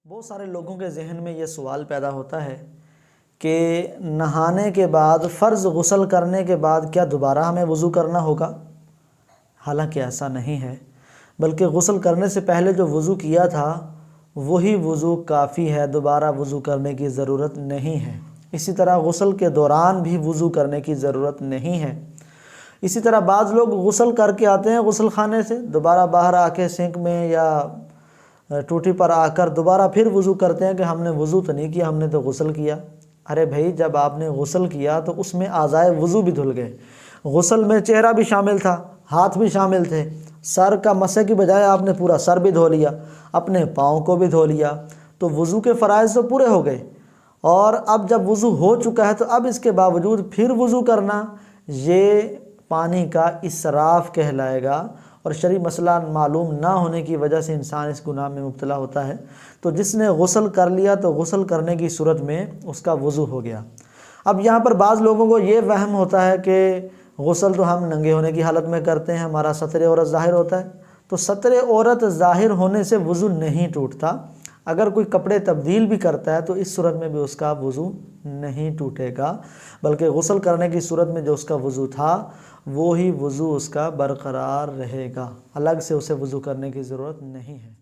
بہت سارے لوگوں کے ذہن میں یہ سوال پیدا ہوتا ہے کہ نہانے کے بعد فرض غسل کرنے کے بعد کیا دوبارہ ہمیں وضو کرنا ہوگا؟ حالانکہ ایسا نہیں ہے، بلکہ غسل کرنے سے پہلے جو وضو کیا تھا وہی وضو کافی ہے، دوبارہ وضو کرنے کی ضرورت نہیں ہے۔ اسی طرح غسل کے دوران بھی وضو کرنے کی ضرورت نہیں ہے۔ اسی طرح بعض لوگ غسل کر کے آتے ہیں غسل خانے سے، دوبارہ باہر آ کے سنک میں یا ٹوٹی پر آ کر دوبارہ پھر وضو کرتے ہیں کہ ہم نے وضو تو نہیں کیا، ہم نے تو غسل کیا۔ ارے بھائی، جب آپ نے غسل کیا تو اس میں اعضائے وضو بھی دھل گئے۔ غسل میں چہرہ بھی شامل تھا، ہاتھ بھی شامل تھے، سر کا مسح کی بجائے آپ نے پورا سر بھی دھو لیا، اپنے پاؤں کو بھی دھو لیا، تو وضو کے فرائض تو پورے ہو گئے۔ اور اب جب وضو ہو چکا ہے تو اب اس کے باوجود پھر وضو کرنا، یہ پانی کا اسراف کہلائے گا، اور شرعی مسئلہ معلوم نہ ہونے کی وجہ سے انسان اس گناہ میں مبتلا ہوتا ہے۔ تو جس نے غسل کر لیا تو غسل کرنے کی صورت میں اس کا وضو ہو گیا۔ اب یہاں پر بعض لوگوں کو یہ وہم ہوتا ہے کہ غسل تو ہم ننگے ہونے کی حالت میں کرتے ہیں، ہمارا ستر عورت ظاہر ہوتا ہے، تو ستر عورت ظاہر ہونے سے وضو نہیں ٹوٹتا۔ اگر کوئی کپڑے تبدیل بھی کرتا ہے تو اس صورت میں بھی اس کا وضو نہیں ٹوٹے گا، بلکہ غسل کرنے کی صورت میں جو اس کا وضو تھا وہی وضو اس کا برقرار رہے گا، الگ سے اسے وضو کرنے کی ضرورت نہیں ہے۔